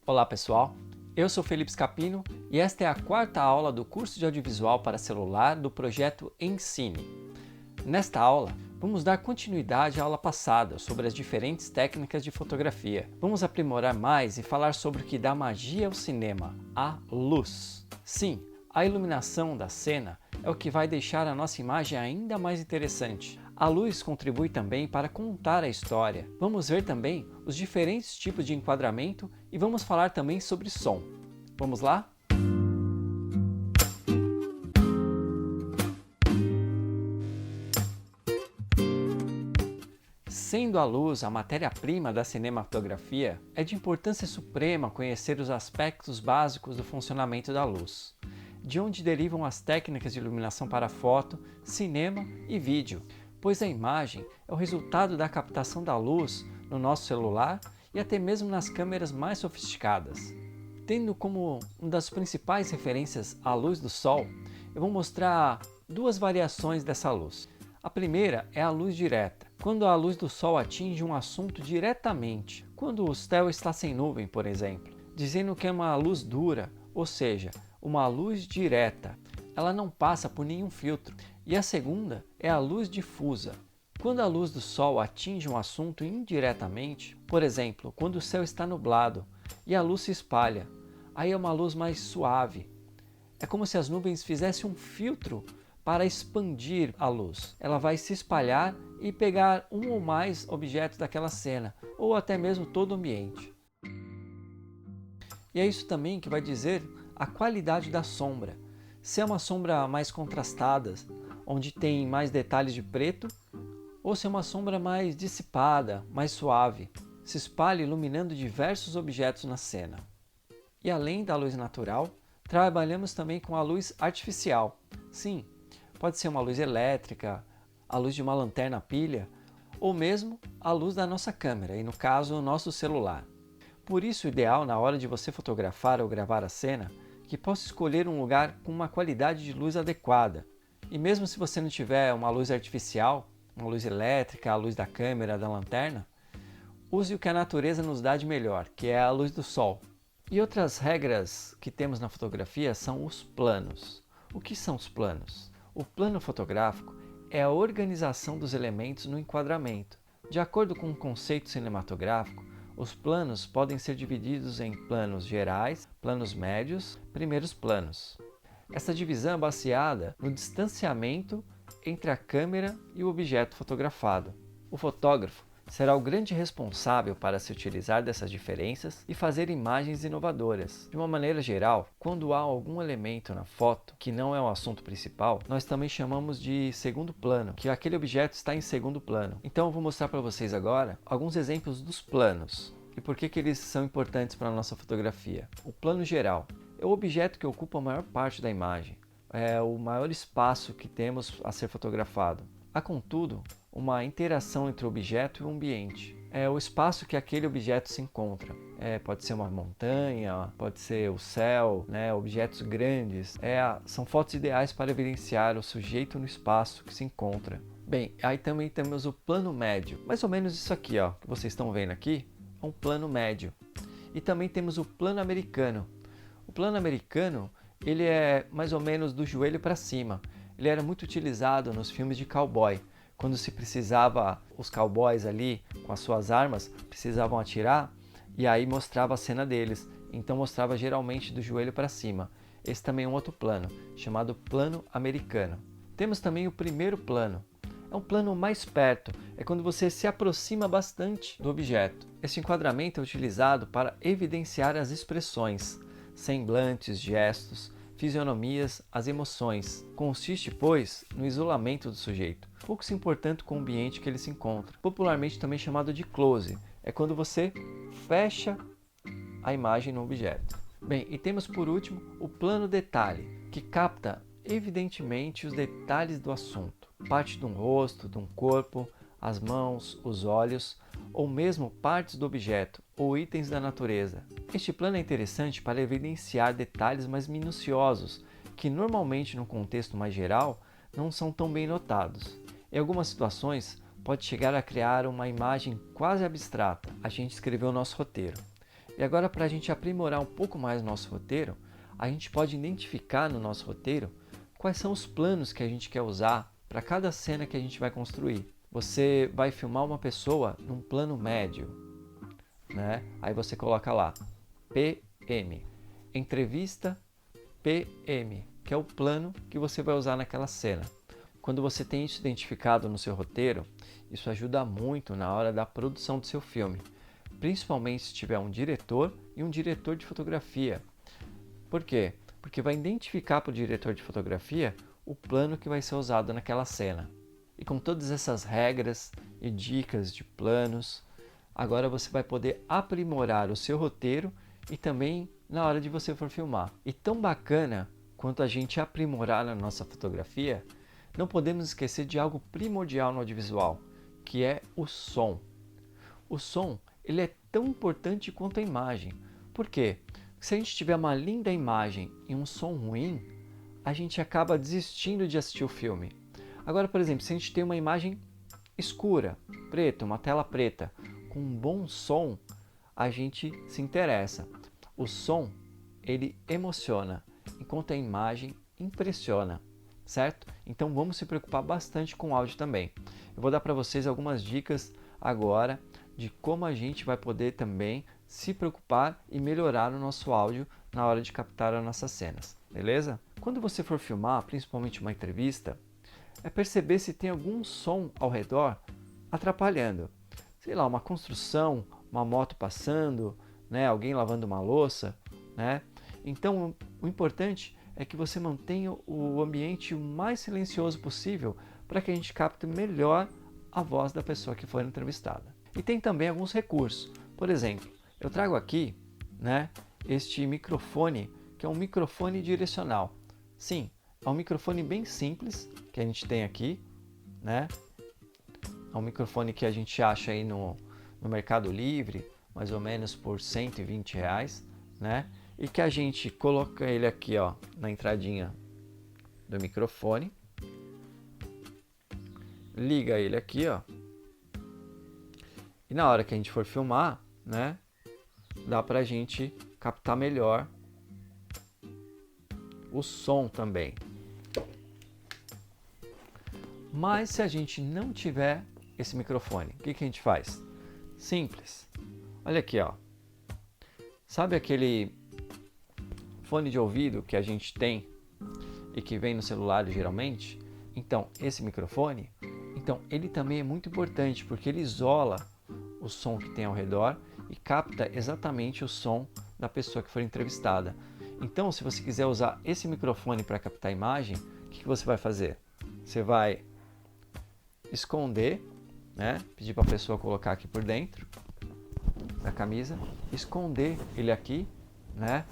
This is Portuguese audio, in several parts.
Olá pessoal, eu sou Felipe Scapino e esta é a quarta aula do curso de audiovisual para celular do projeto Ensine. Nesta aula, vamos dar continuidade à aula passada sobre as diferentes técnicas de fotografia. Vamos aprimorar mais e falar sobre o que dá magia ao cinema, a luz. Sim, a iluminação da cena é o que vai deixar a nossa imagem ainda mais interessante. A luz contribui também para contar a história. Vamos ver também os diferentes tipos de enquadramento e vamos falar também sobre som. Vamos lá? Sendo a luz a matéria-prima da cinematografia, é de importância suprema conhecer os aspectos básicos do funcionamento da luz, de onde derivam as técnicas de iluminação para foto, cinema e vídeo, pois a imagem é o resultado da captação da luz no nosso celular e até mesmo nas câmeras mais sofisticadas. Tendo como uma das principais referências a luz do sol, eu vou mostrar duas variações dessa luz. A primeira é a luz direta, quando a luz do sol atinge um assunto diretamente, quando o céu está sem nuvem, por exemplo, dizendo que é uma luz dura, ou seja, uma luz direta. Ela não passa por nenhum filtro. E a segunda é a luz difusa. Quando a luz do sol atinge um assunto indiretamente, por exemplo, quando o céu está nublado e a luz se espalha, aí é uma luz mais suave. É como se as nuvens fizessem um filtro para expandir a luz. Ela vai se espalhar e pegar um ou mais objetos daquela cena, ou até mesmo todo o ambiente. E é isso também que vai dizer a qualidade da sombra. Se é uma sombra mais contrastada, onde tem mais detalhes de preto, ou se é uma sombra mais dissipada, mais suave, se espalha iluminando diversos objetos na cena. E além da luz natural, trabalhamos também com a luz artificial. Sim, pode ser uma luz elétrica, a luz de uma lanterna a pilha, ou mesmo a luz da nossa câmera, e no caso, o nosso celular. Por isso, o ideal na hora de você fotografar ou gravar a cena, que possa escolher um lugar com uma qualidade de luz adequada. E mesmo se você não tiver uma luz artificial, uma luz elétrica, a luz da câmera, da lanterna, use o que a natureza nos dá de melhor, que é a luz do sol. E outras regras que temos na fotografia são os planos. O que são os planos? O plano fotográfico é a organização dos elementos no enquadramento. De acordo com o conceito cinematográfico, os planos podem ser divididos em planos gerais, planos médios, primeiros planos. Essa divisão é baseada no distanciamento entre a câmera e o objeto fotografado. O fotógrafo será o grande responsável para se utilizar dessas diferenças e fazer imagens inovadoras. De uma maneira geral, quando há algum elemento na foto que não é o assunto principal, nós também chamamos de segundo plano, que aquele objeto está em segundo plano. Então eu vou mostrar para vocês agora alguns exemplos dos planos e por que eles são importantes para a nossa fotografia. O plano geral é o objeto que ocupa a maior parte da imagem, é o maior espaço que temos a ser fotografado. Há, contudo, uma interação entre o objeto e o ambiente. É o espaço que aquele objeto se encontra. Pode ser uma montanha, pode ser o céu, objetos grandes. São fotos ideais para evidenciar o sujeito no espaço que se encontra. Bem, aí também temos o plano médio. Mais ou menos isso aqui, ó, que vocês estão vendo aqui, é um plano médio. E também temos o plano americano. O plano americano, ele é mais ou menos do joelho para cima. Ele era muito utilizado nos filmes de cowboy. Quando se precisava, os cowboys ali com as suas armas precisavam atirar e aí mostrava a cena deles. Então mostrava geralmente do joelho para cima. Esse também é um outro plano, chamado plano americano. Temos também o primeiro plano. É um plano mais perto, é quando você se aproxima bastante do objeto. Esse enquadramento é utilizado para evidenciar as expressões, semblantes, gestos, fisionomias, as emoções. Consiste, pois, no isolamento do sujeito, pouco se importando com o ambiente que ele se encontra. Popularmente também chamado de close, é quando você fecha a imagem no objeto. Bem, e temos por último o plano detalhe, que capta evidentemente os detalhes do assunto. Parte de um rosto, de um corpo, as mãos, os olhos, ou mesmo partes do objeto ou itens da natureza. Este plano é interessante para evidenciar detalhes mais minuciosos, que normalmente no contexto mais geral não são tão bem notados. Em algumas situações, pode chegar a criar uma imagem quase abstrata. A gente escreveu o nosso roteiro. E agora, para a gente aprimorar um pouco mais o nosso roteiro, a gente pode identificar no nosso roteiro quais são os planos que a gente quer usar para cada cena que a gente vai construir. Você vai filmar uma pessoa num plano médio, né? Aí você coloca lá PM, entrevista PM, que é o plano que você vai usar naquela cena. Quando você tem isso identificado no seu roteiro, isso ajuda muito na hora da produção do seu filme, principalmente se tiver um diretor e um diretor de fotografia. Por quê? Porque vai identificar para o diretor de fotografia o plano que vai ser usado naquela cena. E com todas essas regras e dicas de planos, agora você vai poder aprimorar o seu roteiro e também na hora de você for filmar. E tão bacana quanto a gente aprimorar na nossa fotografia, não podemos esquecer de algo primordial no audiovisual, que é o som. O som, ele é tão importante quanto a imagem. Por quê? Se a gente tiver uma linda imagem e um som ruim, a gente acaba desistindo de assistir o filme. Agora, por exemplo, se a gente tem uma imagem escura, preta, uma tela preta, com um bom som, a gente se interessa. O som, ele emociona, enquanto a imagem impressiona, certo? Então vamos se preocupar bastante com o áudio também. Eu vou dar para vocês algumas dicas agora de como a gente vai poder também se preocupar e melhorar o nosso áudio na hora de captar as nossas cenas, beleza? Quando você for filmar, principalmente uma entrevista, é perceber se tem algum som ao redor atrapalhando. Sei lá, uma construção, uma moto passando, né? Alguém lavando uma louça, né? Então, o importante é que você mantenha o ambiente o mais silencioso possível para que a gente capte melhor a voz da pessoa que for entrevistada. E tem também alguns recursos. Por exemplo, eu trago aqui, né, este microfone, que é um microfone direcional. Sim, é um microfone bem simples que a gente tem aqui, né? É um microfone que a gente acha aí no Mercado Livre, mais ou menos por R$120, né? E que a gente coloca ele aqui, ó, na entradinha do microfone, liga ele aqui, ó, e na hora que a gente for filmar, né, dá pra gente captar melhor o som também. Mas se a gente não tiver esse microfone, o que a gente faz? Simples. Olha aqui, ó. Sabe aquele fone de ouvido que a gente tem e que vem no celular geralmente? Então, esse microfone, então ele também é muito importante porque ele isola o som que tem ao redor e capta exatamente o som da pessoa que for entrevistada. Então, se você quiser usar esse microfone para captar a imagem, o que você vai fazer? Você vai esconder, né? Pedir para a pessoa colocar aqui por dentro da camisa, esconder ele aqui, né?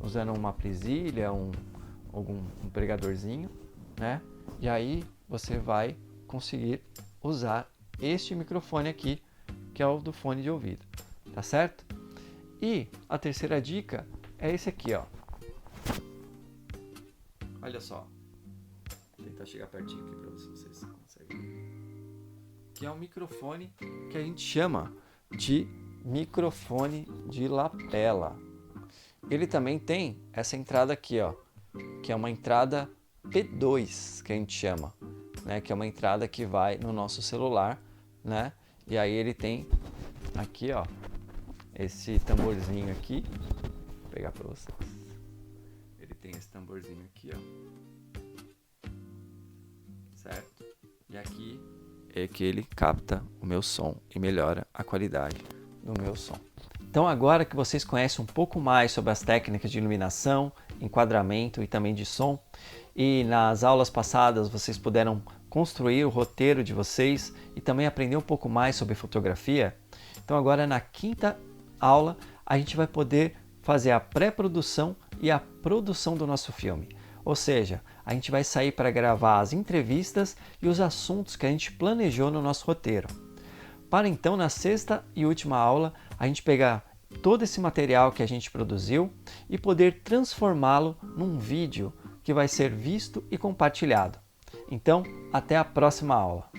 Usando uma presilha, algum pregadorzinho, né? E aí você vai conseguir usar este microfone aqui, que é o do fone de ouvido, tá certo? E a terceira dica é esse aqui, ó. Olha só. Vou tentar chegar pertinho aqui para ver se vocês conseguem ver. Que é um microfone que a gente chama de microfone de lapela. Ele também tem essa entrada aqui, ó, que é uma entrada P2, que a gente chama, né? Que é uma entrada que vai no nosso celular, né? E aí ele tem aqui, ó, esse tamborzinho aqui. Vou pegar para vocês. Ele tem esse tamborzinho aqui, ó. Certo? E aqui é que ele capta o meu som e melhora a qualidade do meu som. Então agora que vocês conhecem um pouco mais sobre as técnicas de iluminação, enquadramento e também de som, e nas aulas passadas vocês puderam construir o roteiro de vocês e também aprender um pouco mais sobre fotografia, então agora na quinta aula a gente vai poder fazer a pré-produção e a produção do nosso filme. Ou seja, a gente vai sair para gravar as entrevistas e os assuntos que a gente planejou no nosso roteiro. Para então, na sexta e última aula, a gente pegar todo esse material que a gente produziu e poder transformá-lo num vídeo que vai ser visto e compartilhado. Então, até a próxima aula.